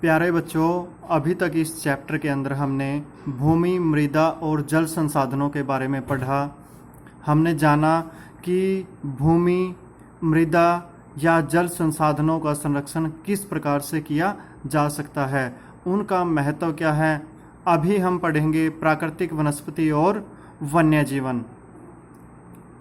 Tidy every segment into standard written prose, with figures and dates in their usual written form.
प्यारे बच्चों, अभी तक इस चैप्टर के अंदर हमने भूमि, मृदा और जल संसाधनों के बारे में पढ़ा। हमने जाना कि भूमि, मृदा या जल संसाधनों का संरक्षण किस प्रकार से किया जा सकता है, उनका महत्व क्या है। अभी हम पढ़ेंगे प्राकृतिक वनस्पति और वन्य जीवन।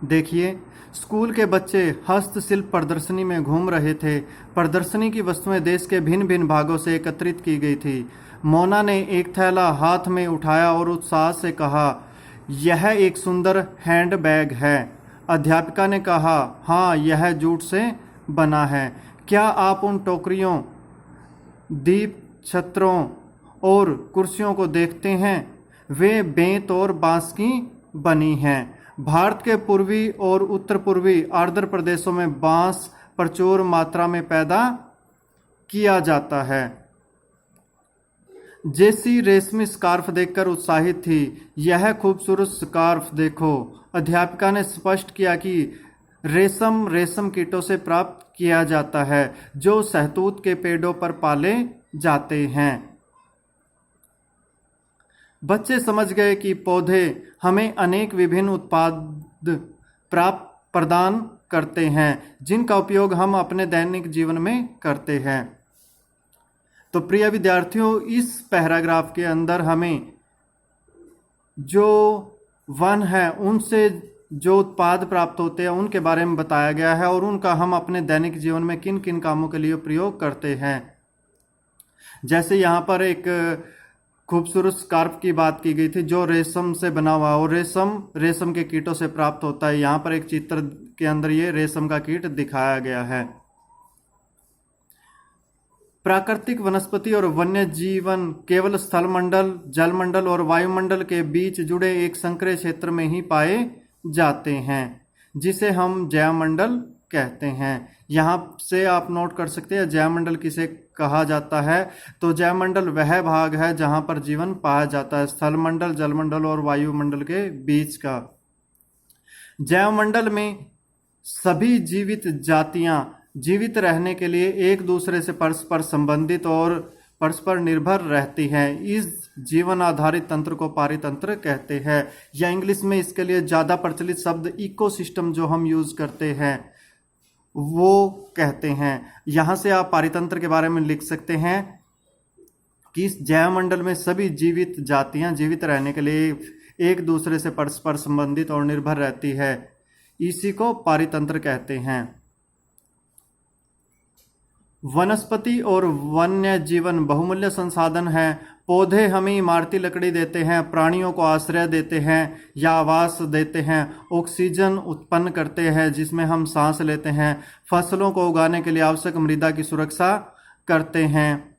देखिए, स्कूल के बच्चे हस्तशिल्प प्रदर्शनी में घूम रहे थे। प्रदर्शनी की वस्तुएं देश के भिन्न भिन्न भागों से एकत्रित की गई थी। मोना ने एक थैला हाथ में उठाया और उत्साह से कहा, यह एक सुंदर हैंड बैग है। अध्यापिका ने कहा, हाँ, यह जूट से बना है। क्या आप उन टोकरियों, दीप छत्रों और कुर्सियों को देखते हैं? वे बेंत और बांस की बनी हैं। भारत के पूर्वी और उत्तर पूर्वी आर्द्र प्रदेशों में बांस प्रचुर मात्रा में पैदा किया जाता है। जेसी रेशमी स्कार्फ देखकर उत्साहित थी। यह खूबसूरत स्कार्फ देखो। अध्यापिका ने स्पष्ट किया कि रेशम कीटों से प्राप्त किया जाता है, जो शहतूत के पेड़ों पर पाले जाते हैं। बच्चे समझ गए कि पौधे हमें अनेक विभिन्न उत्पाद प्रदान करते हैं, जिनका उपयोग हम अपने दैनिक जीवन में करते हैं। तो प्रिय विद्यार्थियों, इस पैराग्राफ के अंदर हमें जो वन है उनसे जो उत्पाद प्राप्त होते हैं उनके बारे में बताया गया है और उनका हम अपने दैनिक जीवन में किन किन कामों के लिए प्रयोग करते हैं। जैसे यहाँ पर एक खूबसूरत स्कार्फ की बात की गई थी जो रेशम से बना हुआ, और रेशम के कीटों से प्राप्त होता है। यहाँ पर एक चित्र के अंदर ये रेशम का कीट दिखाया गया है। प्राकृतिक वनस्पति और वन्य जीवन केवल स्थलमंडल, जलमंडल और वायुमंडल के बीच जुड़े एक संकरे क्षेत्र में ही पाए जाते हैं, जिसे हम जैवमंडल कहते हैं। यहाँ से आप नोट कर सकते हैं जैवमंडल किसे कहा जाता है। तो जैवमंडल वह भाग है जहाँ पर जीवन पाया जाता है, स्थलमंडल, जलमंडल और वायुमंडल के बीच का। जैवमंडल में सभी जीवित जातियां जीवित रहने के लिए एक दूसरे से परस्पर संबंधित और परस्पर निर्भर रहती हैं। इस जीवन आधारित तंत्र को पारितंत्र कहते हैं, या इंग्लिश में इसके लिए ज़्यादा प्रचलित शब्द इकोसिस्टम जो हम यूज करते हैं वो कहते हैं। यहाँ से आप पारितंत्र के बारे में लिख सकते हैं कि इस जैवमंडल में सभी जीवित जातियां जीवित रहने के लिए एक दूसरे से परस्पर संबंधित और निर्भर रहती है। इसी को पारितंत्र कहते हैं। वनस्पति और वन्य जीवन बहुमूल्य संसाधन है। पौधे हमें इमारती लकड़ी देते हैं, प्राणियों को आश्रय देते हैं या आवास देते हैं, ऑक्सीजन उत्पन्न करते हैं जिसमें हम सांस लेते हैं, फसलों को उगाने के लिए आवश्यक मृदा की सुरक्षा करते हैं,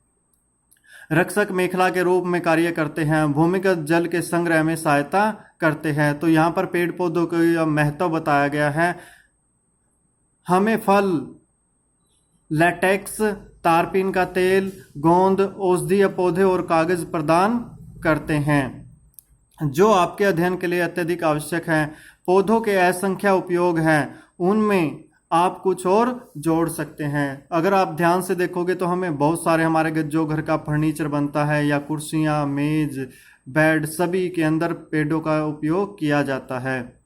रक्षक मेखला के रूप में कार्य करते हैं, भूमिगत जल के संग्रह में सहायता करते हैं। तो यहाँ पर पेड़ पौधों का महत्व बताया गया है। हमें फल, लैटेक्स, तारपीन का तेल, गोंद, औषधीय पौधे और कागज प्रदान करते हैं, जो आपके अध्ययन के लिए अत्यधिक आवश्यक हैं। पौधों के असंख्य उपयोग हैं, उनमें आप कुछ और जोड़ सकते हैं। अगर आप ध्यान से देखोगे तो हमें बहुत सारे हमारे जो घर का फर्नीचर बनता है या कुर्सियां, मेज, बेड, सभी के अंदर पेड़ों का उपयोग किया जाता है।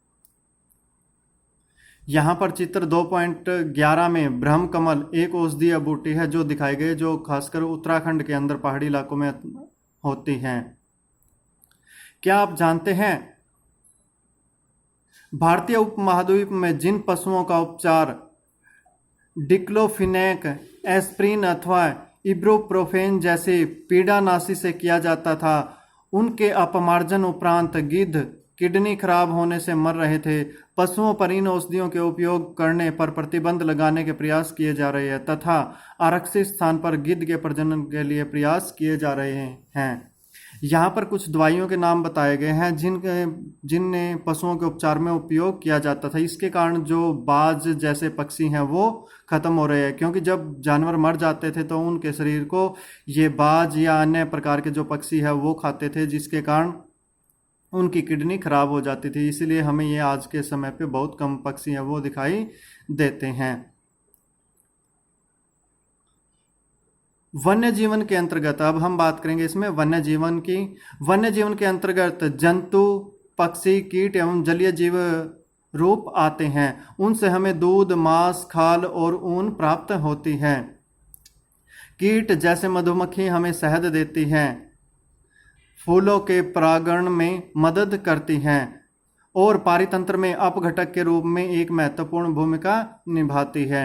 यहाँ पर चित्र 2.11 में ब्रह्म कमल एक औषधीय बूटी है जो दिखाई गई, जो खासकर उत्तराखंड के अंदर पहाड़ी इलाकों में होती हैं। क्या आप जानते हैं भारतीय उपमहाद्वीप में जिन पशुओं का उपचार डिक्लोफिनेक, एस्प्रिन अथवा इब्रोप्रोफेन जैसे पीड़ानाशी से किया जाता था, उनके अपमार्जन उपरांत गिद्ध किडनी खराब होने से मर रहे थे। पशुओं पर इन औषधियों के उपयोग करने पर प्रतिबंध लगाने के प्रयास किए जा रहे हैं तथा आरक्षित स्थान पर गिद्ध के प्रजनन के लिए प्रयास किए जा रहे हैं। यहाँ पर कुछ दवाइयों के नाम बताए गए हैं जिनने पशुओं के उपचार में उपयोग किया जाता था। इसके कारण जो बाज जैसे पक्षी हैं वो खत्म हो रहे हैं, क्योंकि जब जानवर मर जाते थे तो उनके शरीर को ये बाज या अन्य प्रकार के जो पक्षी है वो खाते थे, जिसके कारण उनकी किडनी खराब हो जाती थी। इसलिए हमें ये आज के समय पे बहुत कम पक्षी हैं वो दिखाई देते हैं। वन्य जीवन के अंतर्गत अब हम बात करेंगे इसमें वन्य जीवन की। वन्य जीवन के अंतर्गत जंतु, पक्षी, कीट एवं जलीय जीव रूप आते हैं। उनसे हमें दूध, मांस, खाल और ऊन प्राप्त होती है। कीट जैसे मधुमक्खी हमें शहद देती हैं, फूलों के परागण में मदद करती हैं और पारितंत्र में अपघटक के रूप में एक महत्वपूर्ण भूमिका निभाती है।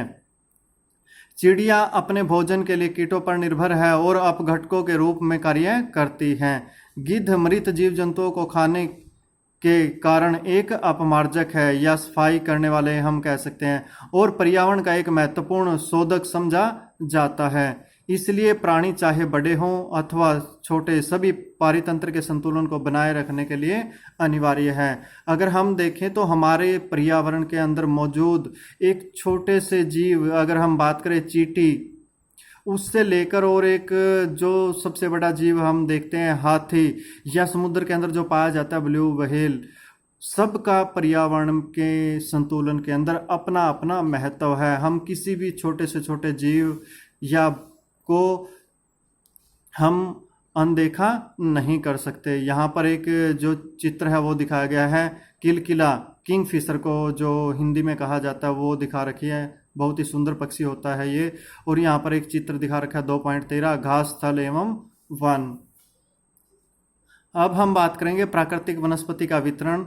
चिड़िया अपने भोजन के लिए कीटों पर निर्भर है और अपघटकों के रूप में कार्य करती है। गिद्ध मृत जीव जंतुओं को खाने के कारण एक अपमार्जक है या सफाई करने वाले हम कह सकते हैं और पर्यावरण का एक महत्वपूर्ण शोधक समझा जाता है। इसलिए प्राणी चाहे बड़े हों अथवा छोटे, सभी पारितंत्र के संतुलन को बनाए रखने के लिए अनिवार्य है। अगर हम देखें तो हमारे पर्यावरण के अंदर मौजूद एक छोटे से जीव, अगर हम बात करें चींटी, उससे लेकर और एक जो सबसे बड़ा जीव हम देखते हैं हाथी, या समुद्र के अंदर जो पाया जाता है ब्लू व्हेल, सबका पर्यावरण के संतुलन के अंदर अपना अपना महत्व है। हम किसी भी छोटे से छोटे जीव या को हम अनदेखा नहीं कर सकते। यहाँ पर एक जो चित्र है वो दिखाया गया है, किलकिला किंगफिशर को जो हिंदी में कहा जाता है वो दिखा रखी है। बहुत ही सुंदर पक्षी होता है ये। और यहाँ पर एक चित्र दिखा रखा है 2.13 घास, स्थल एवं वन। अब हम बात करेंगे प्राकृतिक वनस्पति का वितरण।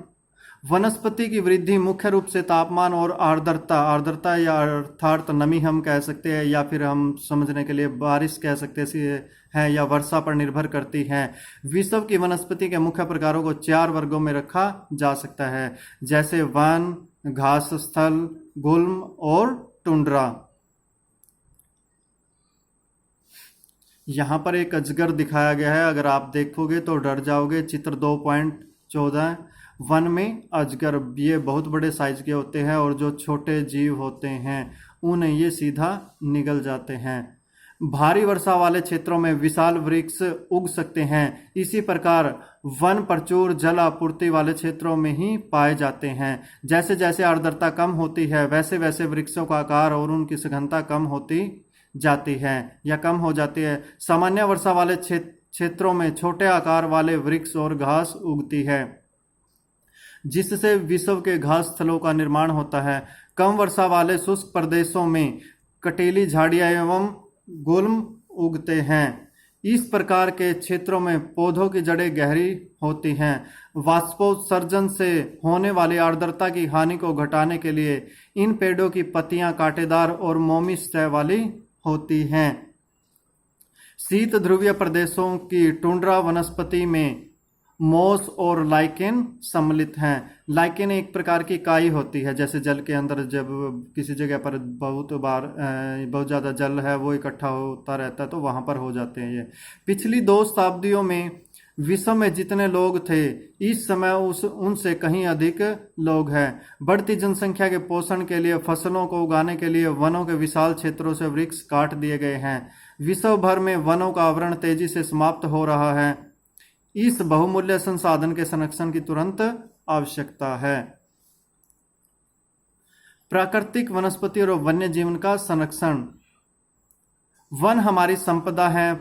वनस्पति की वृद्धि मुख्य रूप से तापमान और आर्द्रता या अर्थात नमी हम कह सकते हैं, या फिर हम समझने के लिए बारिश कह सकते हैं, या वर्षा पर निर्भर करती है। विश्व की वनस्पति के मुख्य प्रकारों को 4 वर्गों में रखा जा सकता है, जैसे वन, घास स्थल, गुल्म और टुंड्रा। यहाँ पर एक अजगर दिखाया गया है, अगर आप देखोगे तो डर जाओगे। चित्र 2.14। वन में अजगर, ये बहुत बड़े साइज के होते हैं और जो छोटे जीव होते हैं उन्हें ये सीधा निगल जाते हैं। भारी वर्षा वाले क्षेत्रों में विशाल वृक्ष उग सकते हैं। इसी प्रकार वन प्रचुर जल आपूर्ति वाले क्षेत्रों में ही पाए जाते हैं। जैसे जैसे आर्द्रता कम होती है वैसे वैसे वृक्षों का आकार और उनकी सघनता कम होती जाती है या कम हो जाती है। सामान्य वर्षा वाले क्षेत्रों में छोटे आकार वाले वृक्ष और घास उगती है, जिससे विश्व के घास स्थलों का निर्माण होता है। कम वर्षा वाले शुष्क प्रदेशों में कटीली झाड़ियां एवं गुल्म उगते हैं। इस प्रकार के क्षेत्रों में पौधों की जड़ें गहरी होती हैं। वाष्पोत्सर्जन से होने वाली आर्द्रता की हानि को घटाने के लिए इन पेड़ों की पत्तियां कांटेदार और मोमी सतह वाली होती हैं। शीत ध्रुवीय प्रदेशों की टुंड्रा वनस्पति में मोस और लाइकेन सम्मिलित हैं। लाइकेन एक प्रकार की काई होती है, जैसे जल के अंदर जब किसी जगह पर बहुत ज़्यादा जल है वो इकट्ठा होता रहता है तो वहाँ पर हो जाते हैं ये। पिछली 2 शताब्दियों में विश्व में जितने लोग थे इस समय उनसे कहीं अधिक लोग हैं। बढ़ती जनसंख्या के पोषण के लिए फसलों को उगाने के लिए वनों के विशाल क्षेत्रों से वृक्ष काट दिए गए हैं। विश्व भर में वनों का आवरण तेजी से समाप्त हो रहा है। इस बहुमूल्य संसाधन के संरक्षण की तुरंत आवश्यकता है। प्राकृतिक वनस्पति और वन्य जीवन का संरक्षण। वन हमारी संपदा है।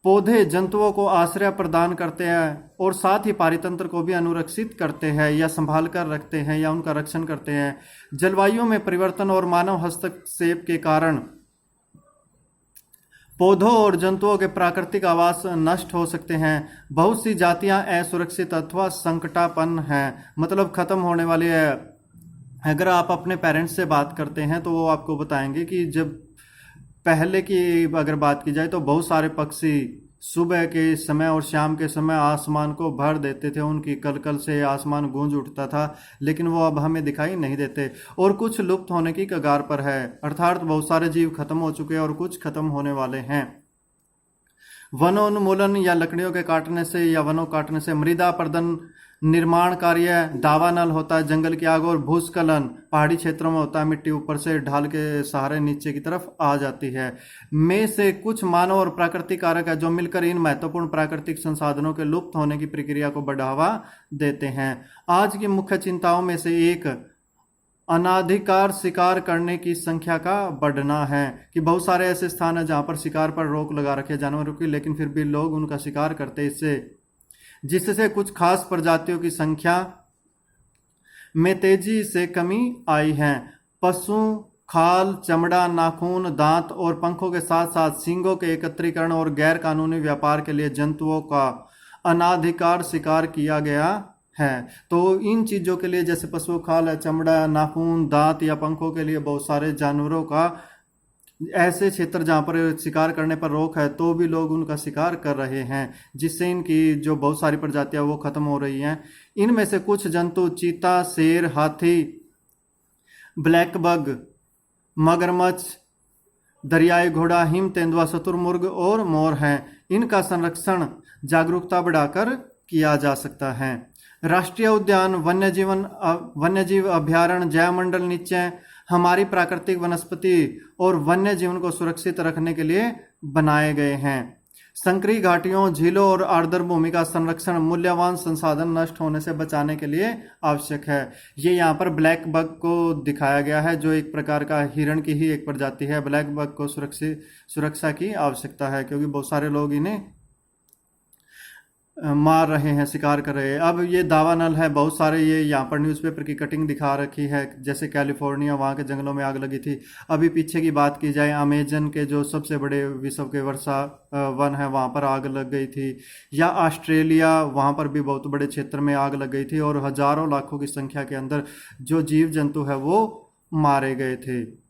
पौधे जंतुओं को आश्रय प्रदान करते हैं और साथ ही पारितंत्र को भी अनुरक्षित करते हैं या संभाल कर रखते हैं या उनका रक्षण करते हैं। जलवायु में परिवर्तन और मानव हस्तक्षेप के कारण पौधों और जंतुओं के प्राकृतिक आवास नष्ट हो सकते हैं। बहुत सी जातियां असुरक्षित अथवा संकटापन्न हैं, मतलब खत्म होने वाली है। अगर आप अपने पेरेंट्स से बात करते हैं तो वो आपको बताएंगे कि जब पहले की अगर बात की जाए तो बहुत सारे पक्षी सुबह के समय और शाम के समय आसमान को भर देते थे, उनकी कलकल से आसमान गूंज उठता था, लेकिन वो अब हमें दिखाई नहीं देते और कुछ लुप्त होने की कगार पर है। अर्थात बहुत सारे जीव खत्म हो चुके हैं और कुछ खत्म होने वाले हैं। वनोन्मूलन या लकड़ियों के काटने से या वनों काटने से मृदा अपरदन निर्माण कार्य, दावानल होता है, जंगल की आग, और भूस्खलन पहाड़ी क्षेत्रों में होता है। मिट्टी ऊपर से ढाल के सहारे नीचे की तरफ आ जाती है। में से कुछ मानव और प्राकृतिक कारक है जो मिलकर इन महत्वपूर्ण प्राकृतिक संसाधनों के लुप्त होने की प्रक्रिया को बढ़ावा देते हैं। आज की मुख्य चिंताओं में से एक अनाधिकार शिकार करने की संख्या का बढ़ना है, कि बहुत सारे ऐसे स्थान हैं जहां पर शिकार पर रोक लगा रखे जानवरों की, लेकिन फिर भी लोग उनका शिकार करते, जिससे कुछ खास प्रजातियों की संख्या में तेजी से कमी आई है। पशु खाल, चमड़ा, नाखून, दांत और पंखों के साथ साथ सींगों के एकत्रीकरण और गैर कानूनी व्यापार के लिए जंतुओं का अनाधिकार शिकार किया गया है। तो इन चीजों के लिए, जैसे पशु खाल, चमड़ा, नाखून, दांत या पंखों के लिए बहुत सारे जानवरों का ऐसे क्षेत्र जहां पर शिकार करने पर रोक है तो भी लोग उनका शिकार कर रहे हैं, जिससे इनकी जो बहुत सारी प्रजातियां वो खत्म हो रही हैं। इनमें से कुछ जंतु चीता, शेर, हाथी, ब्लैक बग, मगरमच्छ, दरियाई घोड़ा, हिम तेंदुआ, शुतुरमुर्ग और मोर हैं। इनका संरक्षण जागरूकता बढ़ाकर किया जा सकता है। राष्ट्रीय उद्यान, वन्यजीव अभयारण्य, जैवमंडल निश्चय हमारी प्राकृतिक वनस्पति और वन्य जीवन को सुरक्षित रखने के लिए बनाए गए हैं। संकरी घाटियों, झीलों और आर्द्र भूमि का संरक्षण मूल्यवान संसाधन नष्ट होने से बचाने के लिए आवश्यक है। ये यहाँ पर ब्लैक बग को दिखाया गया है, जो एक प्रकार का हिरण की ही एक प्रजाति है। ब्लैक बग को सुरक्षा की आवश्यकता है, क्योंकि बहुत सारे लोग इन्हें मार रहे हैं, शिकार कर रहे हैं। अब ये दावानल है, बहुत सारे ये यहाँ पर न्यूज़पेपर की कटिंग दिखा रखी है, जैसे कैलिफोर्निया, वहाँ के जंगलों में आग लगी थी। अभी पीछे की बात की जाए, अमेजन के जो सबसे बड़े विश्व के वर्षा वन है, वहाँ पर आग लग गई थी। या ऑस्ट्रेलिया, वहाँ पर भी बहुत बड़े क्षेत्र में आग लग गई थी और हजारों लाखों की संख्या के अंदर जो जीव जंतु है वो मारे गए थे।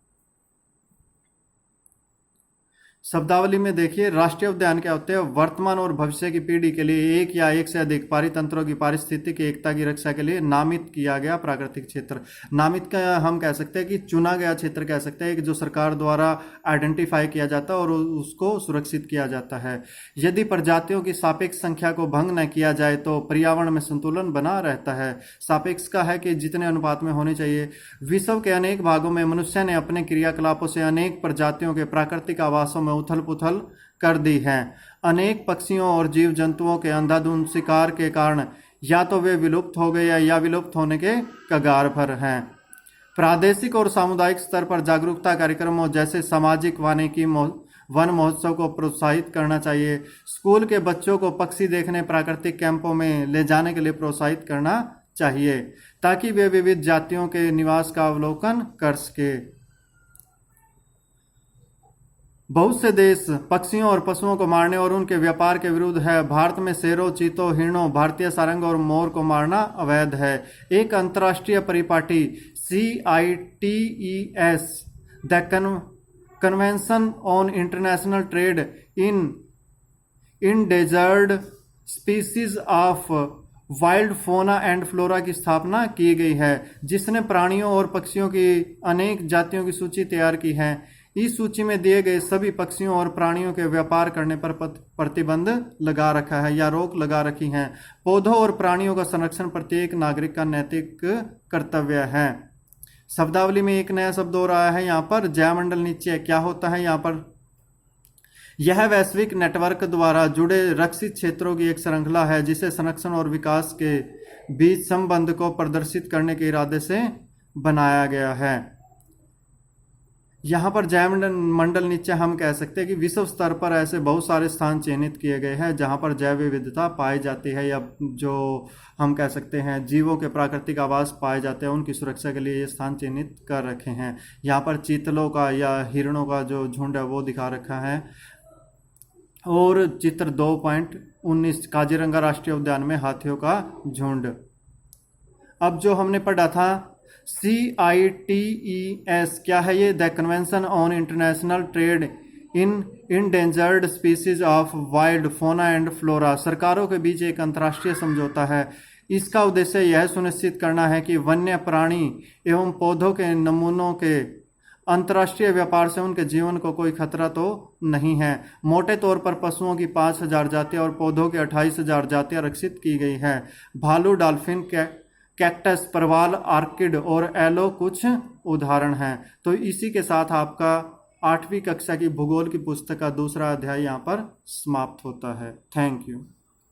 शब्दावली में देखिए, राष्ट्रीय उद्यान क्या होते हैं? वर्तमान और भविष्य की पीढ़ी के लिए एक या एक से अधिक पारितंत्रों की पारिस्थितिक एकता की रक्षा के लिए नामित किया गया प्राकृतिक क्षेत्र। नामित का हम कह सकते हैं कि चुना गया क्षेत्र कह सकते हैं, कि जो सरकार द्वारा आइडेंटिफाई किया जाता है और उसको सुरक्षित किया जाता है। यदि प्रजातियों की सापेक्ष संख्या को भंग न किया जाए तो पर्यावरण में संतुलन बना रहता है। सापेक्ष का है कि जितने अनुपात में होनी चाहिए। विश्व के अनेक भागों में मनुष्य ने अपने क्रियाकलापों से अनेक प्रजातियों के प्राकृतिक आवासों में उथल पुथल कर दी है। अनेक पक्षियों और जीव जंतुओं के अंधाधुंध शिकार के कारण या तो वे विलुप्त हो गए या विलुप्त होने के कगार पर हैं। प्रादेशिक और सामुदायिक स्तर पर जागरूकता कार्यक्रमों जैसे सामाजिक वानिकी वन महोत्सव को प्रोत्साहित करना चाहिए। स्कूल के बच्चों को पक्षी देखने प्राकृतिक कैंपों में ले जाने के लिए प्रोत्साहित करना चाहिए, ताकि वे विविध जातियों के निवास का अवलोकन कर सके। बहुत से देश पक्षियों और पशुओं को मारने और उनके व्यापार के विरुद्ध है। भारत में शेरों, चीतों, हिरणों, भारतीय सारंग और मोर को मारना अवैध है। एक अंतर्राष्ट्रीय परिपाटी CITES, the convention on international trade in endangered species of wild फोना एंड फ्लोरा की स्थापना की गई है, जिसने प्राणियों और पक्षियों की अनेक जातियों की सूची तैयार की है। इस सूची में दिए गए सभी पक्षियों और प्राणियों के व्यापार करने पर प्रतिबंध लगा रखा है या रोक लगा रखी है। पौधों और प्राणियों का संरक्षण प्रत्येक नागरिक का नैतिक कर्तव्य है। शब्दावली में एक नया शब्द हो रहा है यहाँ पर, जैवमंडल निश्चय। क्या होता है यहाँ पर? यह वैश्विक नेटवर्क द्वारा जुड़े रक्षित क्षेत्रों की एक श्रृंखला है, जिसे संरक्षण और विकास के बीच संबंध को प्रदर्शित करने के इरादे से बनाया गया है। यहाँ पर जैवमंडल नीचे हम कह सकते हैं कि विश्व स्तर पर ऐसे बहुत सारे स्थान चिन्हित किए गए हैं जहाँ पर जैव विविधता पाई जाती है, या जो हम कह सकते हैं जीवों के प्राकृतिक आवास पाए जाते हैं, उनकी सुरक्षा के लिए ये स्थान चिन्हित कर रखे हैं। यहाँ पर चीतलों का या हिरणों का जो झुंड है वो दिखा रखा है। और चित्र 2.19 काजीरंगा राष्ट्रीय उद्यान में हाथियों का झुंड। अब जो हमने पढ़ा था CITES, क्या है ये? The convention on international trade in endangered species of wild फोना एंड फ्लोरा सरकारों के बीच एक अंतर्राष्ट्रीय समझौता है। इसका उद्देश्य यह सुनिश्चित करना है कि वन्य प्राणी एवं पौधों के नमूनों के अंतर्राष्ट्रीय व्यापार से उनके जीवन को कोई खतरा तो नहीं है। मोटे तौर पर पशुओं की 5000 जातियां और पौधों की 28000 जातियां रक्षित की गई हैं। भालू, डॉल्फिन, कैक्टस, परवाल, आर्किड और एलो कुछ उदाहरण हैं। तो इसी के साथ आपका 8वीं कक्षा की भूगोल की पुस्तक का दूसरा अध्याय यहाँ पर समाप्त होता है। Thank you.